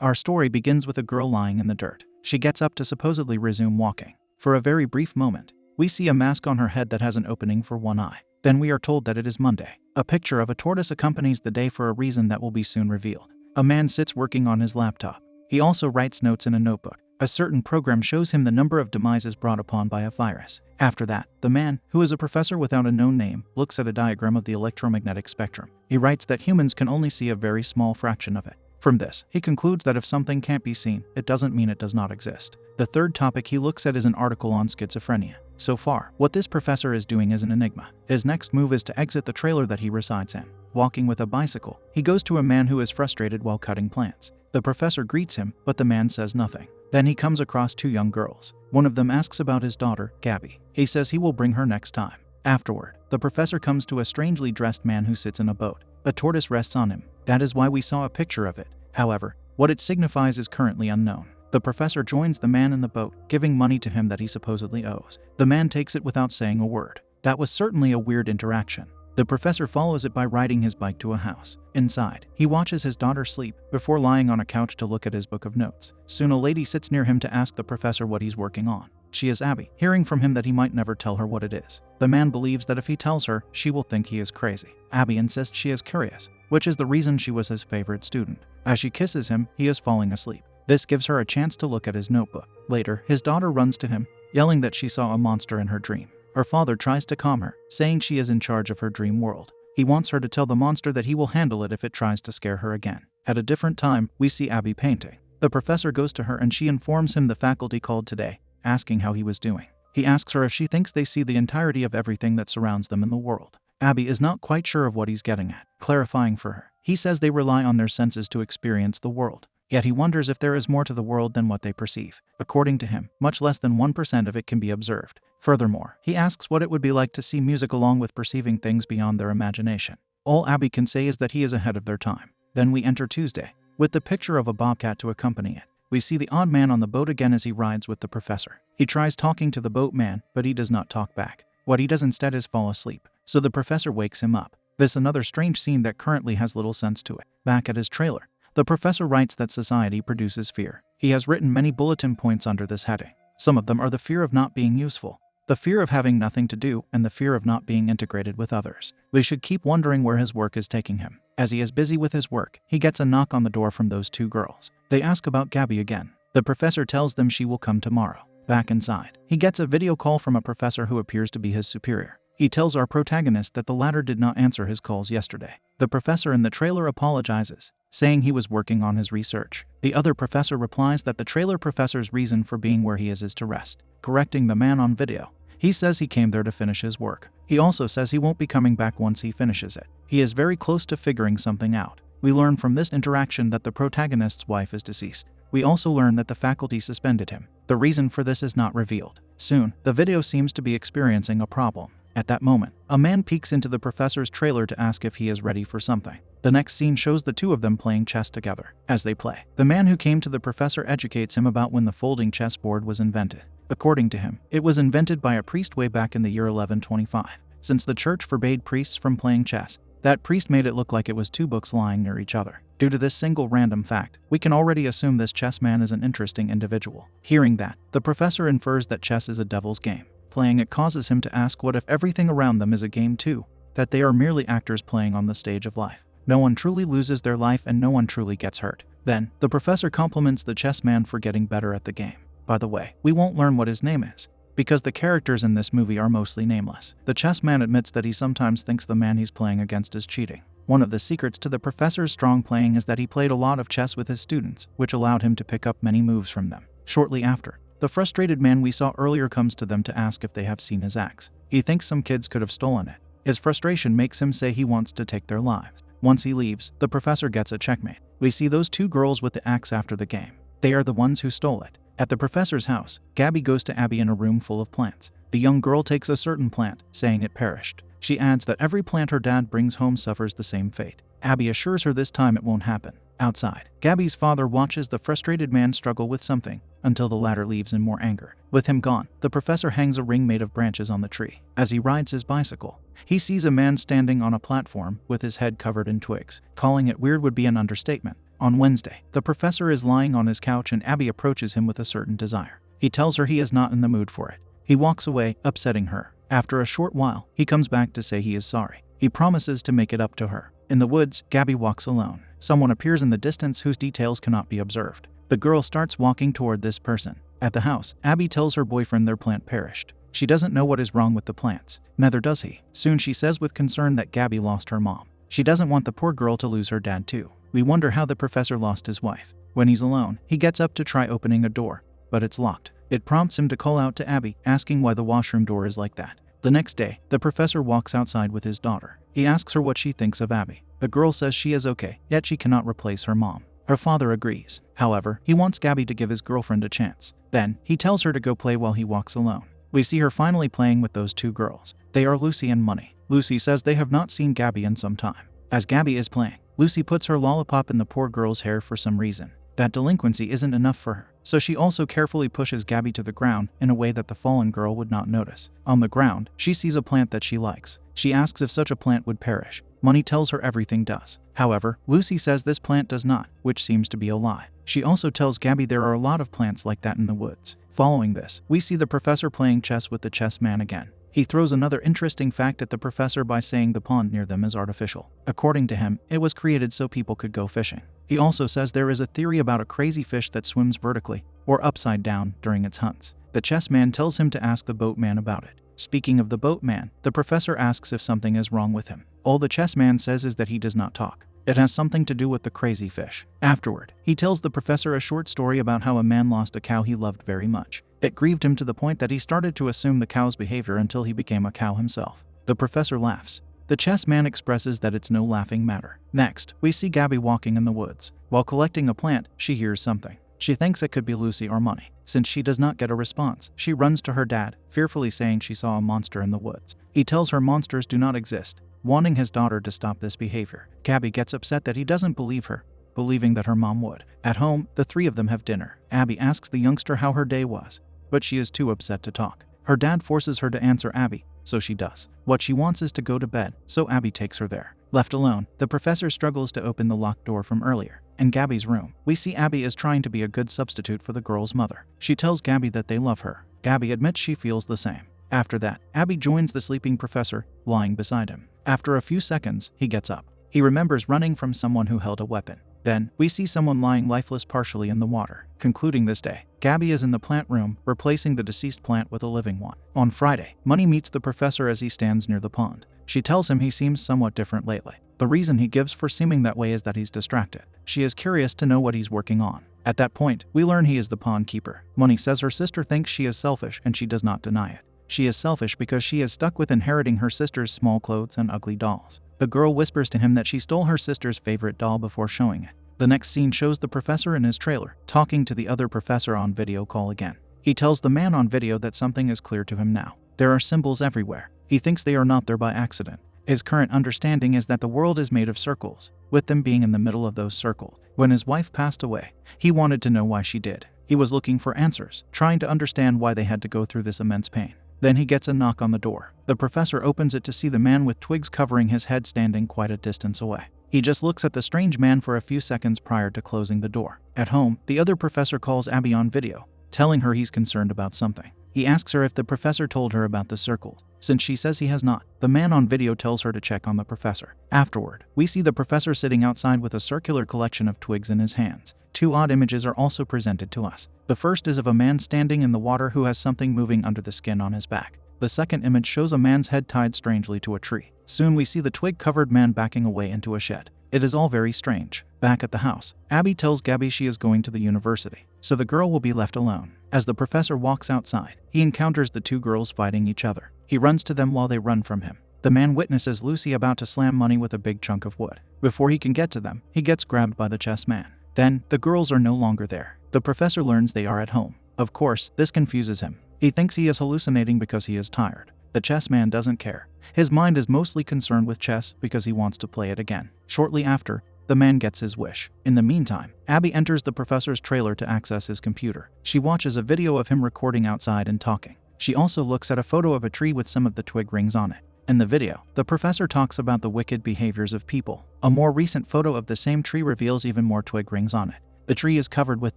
Our story begins with a girl lying in the dirt. She gets up to supposedly resume walking. For a very brief moment, we see a mask on her head that has an opening for one eye. Then we are told that it is Monday. A picture of a tortoise accompanies the day for a reason that will be soon revealed. A man sits working on his laptop. He also writes notes in a notebook. A certain program shows him the number of demises brought upon by a virus. After that, the man, who is a professor without a known name, looks at a diagram of the electromagnetic spectrum. He writes that humans can only see a very small fraction of it. From this, he concludes that if something can't be seen, it doesn't mean it does not exist. The third topic he looks at is an article on schizophrenia. So far, what this professor is doing is an enigma. His next move is to exit the trailer that he resides in. Walking with a bicycle, he goes to a man who is frustrated while cutting plants. The professor greets him, but the man says nothing. Then he comes across two young girls. One of them asks about his daughter, Gabby. He says he will bring her next time. Afterward, the professor comes to a strangely dressed man who sits in a boat. A tortoise rests on him. That is why we saw a picture of it. However, what it signifies is currently unknown. The professor joins the man in the boat, giving money to him that he supposedly owes. The man takes it without saying a word. That was certainly a weird interaction. The professor follows it by riding his bike to a house. Inside, he watches his daughter sleep before lying on a couch to look at his book of notes. Soon a lady sits near him to ask the professor what he's working on. She is Abby, hearing from him that he might never tell her what it is. The man believes that if he tells her, she will think he is crazy. Abby insists she is curious, which is the reason she was his favorite student. As she kisses him, he is falling asleep. This gives her a chance to look at his notebook. Later, his daughter runs to him, yelling that she saw a monster in her dream. Her father tries to calm her, saying she is in charge of her dream world. He wants her to tell the monster that he will handle it if it tries to scare her again. At a different time, we see Abby painting. The professor goes to her and she informs him the faculty called today, asking how he was doing. He asks her if she thinks they see the entirety of everything that surrounds them in the world. Abby is not quite sure of what he's getting at, clarifying for her. He says they rely on their senses to experience the world. Yet he wonders if there is more to the world than what they perceive. According to him, much less than 1% of it can be observed. Furthermore, he asks what it would be like to see music along with perceiving things beyond their imagination. All Abby can say is that he is ahead of their time. Then we enter Tuesday, with the picture of a bobcat to accompany it. We see the odd man on the boat again as he rides with the professor. He tries talking to the boatman, but he does not talk back. What he does instead is fall asleep, so the professor wakes him up. This another strange scene that currently has little sense to it. Back at his trailer, the professor writes that society produces fear. He has written many bulletin points under this heading. Some of them are the fear of not being useful, the fear of having nothing to do, and the fear of not being integrated with others. We should keep wondering where his work is taking him. As he is busy with his work, he gets a knock on the door from those two girls. They ask about Gabby again. The professor tells them she will come tomorrow. Back inside, he gets a video call from a professor who appears to be his superior. He tells our protagonist that the latter did not answer his calls yesterday. The professor in the trailer apologizes, saying he was working on his research. The other professor replies that the trailer professor's reason for being where he is to rest, correcting the man on video. He says he came there to finish his work. He also says he won't be coming back once he finishes it. He is very close to figuring something out. We learn from this interaction that the protagonist's wife is deceased. We also learn that the faculty suspended him. The reason for this is not revealed. Soon, the video seems to be experiencing a problem. At that moment, a man peeks into the professor's trailer to ask if he is ready for something. The next scene shows the two of them playing chess together. As they play, the man who came to the professor educates him about when the folding chessboard was invented. According to him, it was invented by a priest way back in the year 1125. Since the church forbade priests from playing chess, that priest made it look like it was two books lying near each other. Due to this single random fact, we can already assume this chess man is an interesting individual. Hearing that, the professor infers that chess is a devil's game. Playing it causes him to ask what if everything around them is a game too, that they are merely actors playing on the stage of life. No one truly loses their life and no one truly gets hurt. Then, the professor compliments the chess man for getting better at the game. By the way, we won't learn what his name is, because the characters in this movie are mostly nameless. The chess man admits that he sometimes thinks the man he's playing against is cheating. One of the secrets to the professor's strong playing is that he played a lot of chess with his students, which allowed him to pick up many moves from them. Shortly after, the frustrated man we saw earlier comes to them to ask if they have seen his axe. He thinks some kids could have stolen it. His frustration makes him say he wants to take their lives. Once he leaves, the professor gets a checkmate. We see those two girls with the axe after the game. They are the ones who stole it. At the professor's house, Gabby goes to Abby in a room full of plants. The young girl takes a certain plant, saying it perished. She adds that every plant her dad brings home suffers the same fate. Abby assures her this time it won't happen. Outside, Gabby's father watches the frustrated man struggle with something, until the latter leaves in more anger. With him gone, the professor hangs a ring made of branches on the tree. As he rides his bicycle, he sees a man standing on a platform with his head covered in twigs. Calling it weird would be an understatement. On Wednesday, the professor is lying on his couch and Abby approaches him with a certain desire. He tells her he is not in the mood for it. He walks away, upsetting her. After a short while, he comes back to say he is sorry. He promises to make it up to her. In the woods, Gabby walks alone. Someone appears in the distance whose details cannot be observed. The girl starts walking toward this person. At the house, Abby tells her boyfriend their plant perished. She doesn't know what is wrong with the plants. Neither does he. Soon she says with concern that Gabby lost her mom. She doesn't want the poor girl to lose her dad too. We wonder how the professor lost his wife. When he's alone, he gets up to try opening a door, but it's locked. It prompts him to call out to Abby, asking why the washroom door is like that. The next day, the professor walks outside with his daughter. He asks her what she thinks of Abby. The girl says she is okay, yet she cannot replace her mom. Her father agrees. However, he wants Gabby to give his girlfriend a chance. Then, he tells her to go play while he walks alone. We see her finally playing with those two girls. They are Lucy and Money. Lucy says they have not seen Gabby in some time. As Gabby is playing, Lucy puts her lollipop in the poor girl's hair for some reason. That delinquency isn't enough for her, so she also carefully pushes Gabby to the ground in a way that the fallen girl would not notice. On the ground, she sees a plant that she likes. She asks if such a plant would perish. Money tells her everything does. However, Lucy says this plant does not, which seems to be a lie. She also tells Gabby there are a lot of plants like that in the woods. Following this, we see the professor playing chess with the chess man again. He throws another interesting fact at the professor by saying the pond near them is artificial. According to him, it was created so people could go fishing. He also says there is a theory about a crazy fish that swims vertically, or upside down, during its hunts. The chess man tells him to ask the boatman about it. Speaking of the boatman, the professor asks if something is wrong with him. All the chess man says is that he does not talk. It has something to do with the crazy fish. Afterward, he tells the professor a short story about how a man lost a cow he loved very much. It grieved him to the point that he started to assume the cow's behavior until he became a cow himself. The professor laughs. The chess man expresses that it's no laughing matter. Next, we see Gabby walking in the woods. While collecting a plant, she hears something. She thinks it could be Lucy or Money. Since she does not get a response, she runs to her dad, fearfully saying she saw a monster in the woods. He tells her monsters do not exist, wanting his daughter to stop this behavior. Gabby gets upset that he doesn't believe her, believing that her mom would. At home, the three of them have dinner. Abby asks the youngster how her day was, but she is too upset to talk. Her dad forces her to answer Abby, so she does. What she wants is to go to bed, so Abby takes her there. Left alone, the professor struggles to open the locked door from earlier. In Gabby's room, we see Abby is trying to be a good substitute for the girl's mother. She tells Gabby that they love her. Gabby admits she feels the same. After that, Abby joins the sleeping professor, lying beside him. After a few seconds, he gets up. He remembers running from someone who held a weapon. Then, we see someone lying lifeless partially in the water. Concluding this day, Gabby is in the plant room, replacing the deceased plant with a living one. On Friday, Money meets the professor as he stands near the pond. She tells him he seems somewhat different lately. The reason he gives for seeming that way is that he's distracted. She is curious to know what he's working on. At that point, we learn he is the pond keeper. Money says her sister thinks she is selfish and she does not deny it. She is selfish because she is stuck with inheriting her sister's small clothes and ugly dolls. The girl whispers to him that she stole her sister's favorite doll before showing it. The next scene shows the professor in his trailer, talking to the other professor on video call again. He tells the man on video that something is clear to him now. There are symbols everywhere. He thinks they are not there by accident. His current understanding is that the world is made of circles, with them being in the middle of those circles. When his wife passed away, he wanted to know why she did. He was looking for answers, trying to understand why they had to go through this immense pain. Then he gets a knock on the door. The professor opens it to see the man with twigs covering his head standing quite a distance away. He just looks at the strange man for a few seconds prior to closing the door. At home, the other professor calls Abby on video, telling her he's concerned about something. He asks her if the professor told her about the circle. Since she says he has not, the man on video tells her to check on the professor. Afterward, we see the professor sitting outside with a circular collection of twigs in his hands. Two odd images are also presented to us. The first is of a man standing in the water who has something moving under the skin on his back. The second image shows a man's head tied strangely to a tree. Soon we see the twig-covered man backing away into a shed. It is all very strange. Back at the house, Abby tells Gabby she is going to the university, so the girl will be left alone. As the professor walks outside, he encounters the two girls fighting each other. He runs to them while they run from him. The man witnesses Lucy about to slam Money with a big chunk of wood. Before he can get to them, he gets grabbed by the chess man. Then, the girls are no longer there. The professor learns they are at home. Of course, this confuses him. He thinks he is hallucinating because he is tired. The chess man doesn't care. His mind is mostly concerned with chess because he wants to play it again. Shortly after, the man gets his wish. In the meantime, Abby enters the professor's trailer to access his computer. She watches a video of him recording outside and talking. She also looks at a photo of a tree with some of the twig rings on it. In the video, the professor talks about the wicked behaviors of people. A more recent photo of the same tree reveals even more twig rings on it. The tree is covered with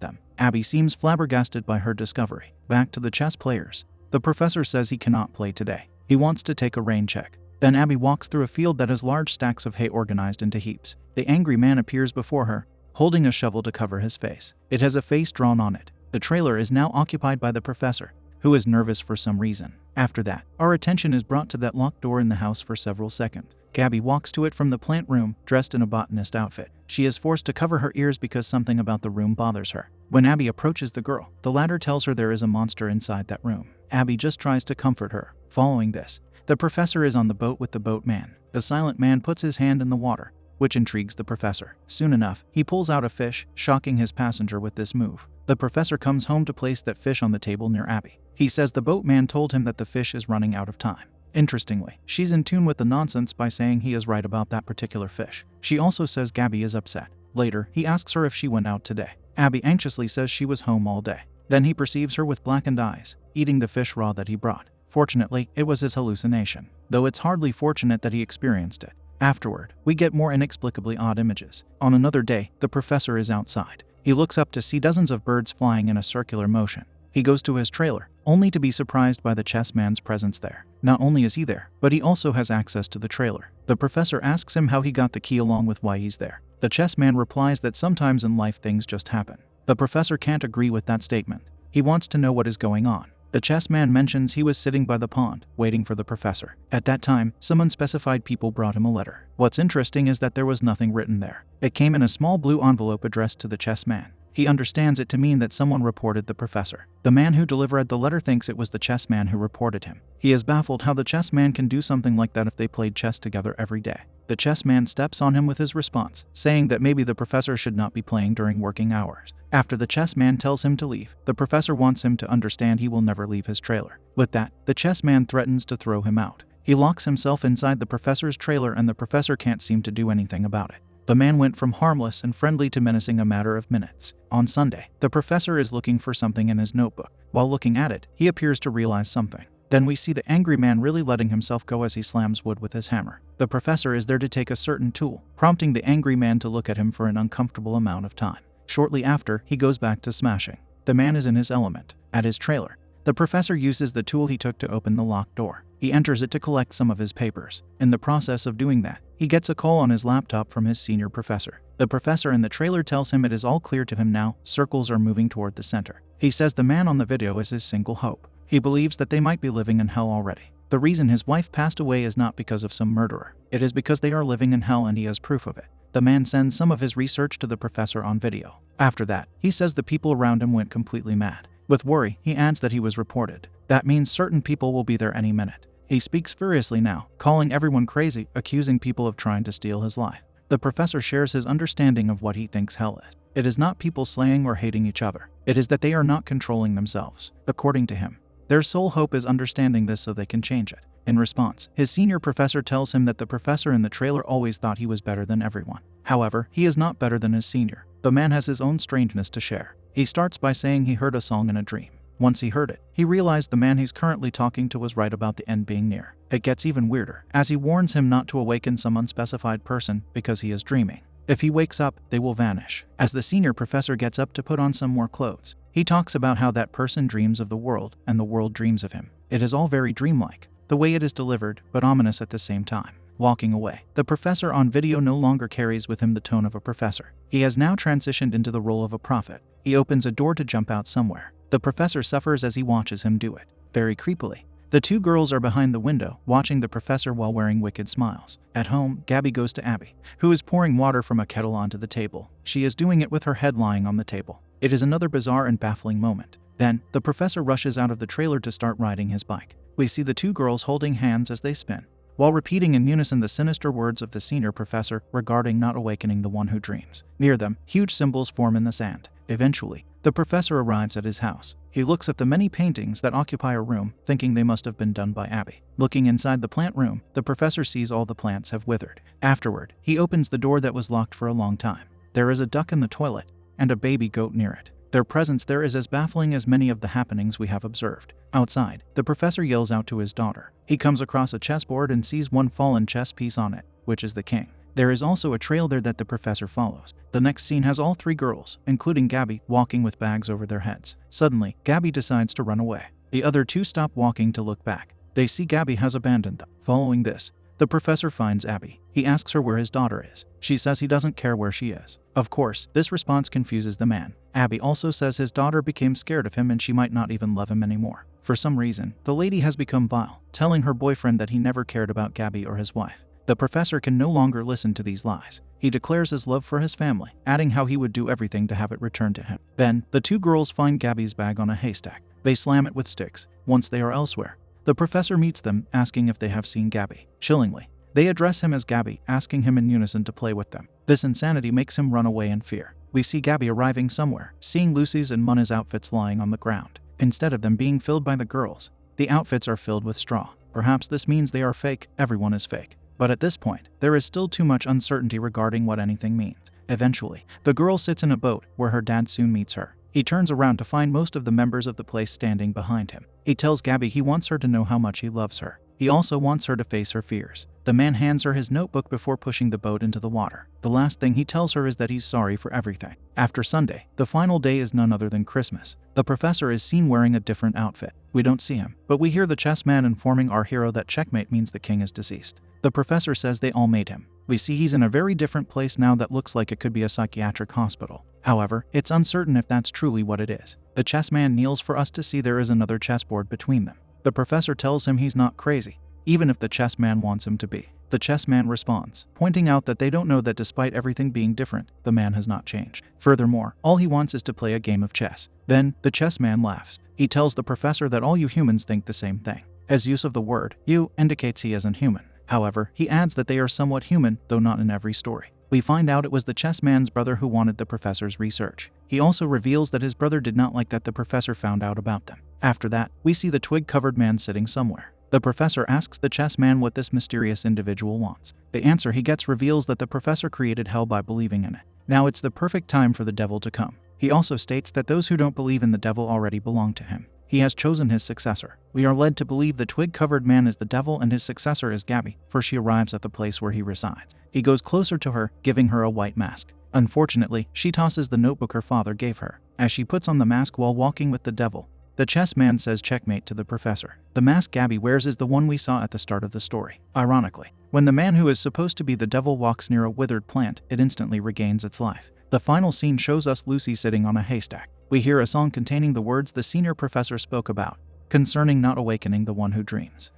them. Abby seems flabbergasted by her discovery. Back to the chess players. The professor says he cannot play today. He wants to take a rain check. Then Abby walks through a field that has large stacks of hay organized into heaps. The angry man appears before her, holding a shovel to cover his face. It has a face drawn on it. The trailer is now occupied by the professor, who is nervous for some reason. After that, our attention is brought to that locked door in the house for several seconds. Gabby walks to it from the plant room, dressed in a botanist outfit. She is forced to cover her ears because something about the room bothers her. When Abby approaches the girl, the latter tells her there is a monster inside that room. Abby just tries to comfort her. Following this, the professor is on the boat with the boatman. The silent man puts his hand in the water, which intrigues the professor. Soon enough, he pulls out a fish, shocking his passenger with this move. The professor comes home to place that fish on the table near Abby. He says the boatman told him that the fish is running out of time. Interestingly, she's in tune with the nonsense by saying he is right about that particular fish. She also says Gabby is upset. Later, he asks her if she went out today. Abby anxiously says she was home all day. Then he perceives her with blackened eyes, eating the fish raw that he brought. Fortunately, it was his hallucination, though it's hardly fortunate that he experienced it. Afterward, we get more inexplicably odd images. On another day, the professor is outside. He looks up to see dozens of birds flying in a circular motion. He goes to his trailer, only to be surprised by the chess man's presence there. Not only is he there, but he also has access to the trailer. The professor asks him how he got the key along with why he's there. The chess man replies that sometimes in life things just happen. The professor can't agree with that statement. He wants to know what is going on. The chess man mentions he was sitting by the pond, waiting for the professor. At that time, some unspecified people brought him a letter. What's interesting is that there was nothing written there. It came in a small blue envelope addressed to the chess man. He understands it to mean that someone reported the professor. The man who delivered the letter thinks it was the chess man who reported him. He is baffled how the chess man can do something like that if they played chess together every day. The chess man steps on him with his response, saying that maybe the professor should not be playing during working hours. After the chess man tells him to leave, the professor wants him to understand he will never leave his trailer. With that, the chess man threatens to throw him out. He locks himself inside the professor's trailer and the professor can't seem to do anything about it. The man went from harmless and friendly to menacing a matter of minutes. On Sunday, the professor is looking for something in his notebook. While looking at it, he appears to realize something. Then we see the angry man really letting himself go as he slams wood with his hammer. The professor is there to take a certain tool, prompting the angry man to look at him for an uncomfortable amount of time. Shortly after, he goes back to smashing. The man is in his element. At his trailer, the professor uses the tool he took to open the locked door. He enters it to collect some of his papers. In the process of doing that, he gets a call on his laptop from his senior professor. The professor in the trailer tells him it is all clear to him now. Circles are moving toward the center. He says the man on the video is his single hope. He believes that they might be living in hell already. The reason his wife passed away is not because of some murderer. It is because they are living in hell and he has proof of it. The man sends some of his research to the professor on video. After that, he says the people around him went completely mad. With worry, he adds that he was reported. That means certain people will be there any minute. He speaks furiously now, calling everyone crazy, accusing people of trying to steal his life. The professor shares his understanding of what he thinks hell is. It is not people slaying or hating each other. It is that they are not controlling themselves. According to him, their sole hope is understanding this so they can change it. In response, his senior professor tells him that the professor in the trailer always thought he was better than everyone. However, he is not better than his senior. The man has his own strangeness to share. He starts by saying he heard a song in a dream. Once he heard it, he realized the man he's currently talking to was right about the end being near. It gets even weirder, as he warns him not to awaken some unspecified person because he is dreaming. If he wakes up, they will vanish. As the senior professor gets up to put on some more clothes, he talks about how that person dreams of the world and the world dreams of him. It is all very dreamlike, the way it is delivered, but ominous at the same time. Walking away, the professor on video no longer carries with him the tone of a professor. He has now transitioned into the role of a prophet. He opens a door to jump out somewhere. The professor suffers as he watches him do it. Very creepily, the two girls are behind the window, watching the professor while wearing wicked smiles. At home, Gabby goes to Abby, who is pouring water from a kettle onto the table. She is doing it with her head lying on the table. It is another bizarre and baffling moment. Then, the professor rushes out of the trailer to start riding his bike. We see the two girls holding hands as they spin, while repeating in unison the sinister words of the senior professor regarding not awakening the one who dreams. Near them, huge symbols form in the sand. Eventually, the professor arrives at his house. He looks at the many paintings that occupy a room, thinking they must have been done by Abby. Looking inside the plant room, the professor sees all the plants have withered. Afterward, he opens the door that was locked for a long time. There is a duck in the toilet, and a baby goat near it. Their presence there is as baffling as many of the happenings we have observed. Outside, the professor yells out to his daughter. He comes across a chessboard and sees one fallen chess piece on it, which is the king. There is also a trail there that the professor follows. The next scene has all three girls, including Gabby, walking with bags over their heads. Suddenly, Gabby decides to run away. The other two stop walking to look back. They see Gabby has abandoned them. Following this, the professor finds Abby. He asks her where his daughter is. She says he doesn't care where she is. Of course, this response confuses the man. Abby also says his daughter became scared of him and she might not even love him anymore. For some reason, the lady has become vile, telling her boyfriend that he never cared about Gabby or his wife. The professor can no longer listen to these lies. He declares his love for his family, adding how he would do everything to have it returned to him. Then, the two girls find Gabby's bag on a haystack. They slam it with sticks. Once they are elsewhere, the professor meets them, asking if they have seen Gabby. Chillingly, they address him as Gabby, asking him in unison to play with them. This insanity makes him run away in fear. We see Gabby arriving somewhere, seeing Lucy's and Munna's outfits lying on the ground. Instead of them being filled by the girls, the outfits are filled with straw. Perhaps this means they are fake. Everyone is fake. But at this point, there is still too much uncertainty regarding what anything means. Eventually, the girl sits in a boat where her dad soon meets her. He turns around to find most of the members of the place standing behind him. He tells Gabby he wants her to know how much he loves her. He also wants her to face her fears. The man hands her his notebook before pushing the boat into the water. The last thing he tells her is that he's sorry for everything. After Sunday, the final day is none other than Christmas. The professor is seen wearing a different outfit. We don't see him, but we hear the chess man informing our hero that checkmate means the king is deceased. The professor says they all made him. We see he's in a very different place now that looks like it could be a psychiatric hospital. However, it's uncertain if that's truly what it is. The chess man kneels for us to see there is another chessboard between them. The professor tells him he's not crazy, even if the chess man wants him to be. The chess man responds, pointing out that they don't know that despite everything being different, the man has not changed. Furthermore, all he wants is to play a game of chess. Then, the chess man laughs. He tells the professor that all you humans think the same thing. His use of the word "you" indicates he isn't human. However, he adds that they are somewhat human, though not in every story. We find out it was the chess man's brother who wanted the professor's research. He also reveals that his brother did not like that the professor found out about them. After that, we see the twig-covered man sitting somewhere. The professor asks the chess man what this mysterious individual wants. The answer he gets reveals that the professor created hell by believing in it. Now it's the perfect time for the devil to come. He also states that those who don't believe in the devil already belong to him. He has chosen his successor. We are led to believe the twig-covered man is the devil and his successor is Gabby, for she arrives at the place where he resides. He goes closer to her, giving her a white mask. Unfortunately, she tosses the notebook her father gave her. As she puts on the mask while walking with the devil, the chess man says checkmate to the professor. The mask Gabby wears is the one we saw at the start of the story. Ironically, when the man who is supposed to be the devil walks near a withered plant, it instantly regains its life. The final scene shows us Lucy sitting on a haystack. We hear a song containing the words the senior professor spoke about, concerning not awakening the one who dreams.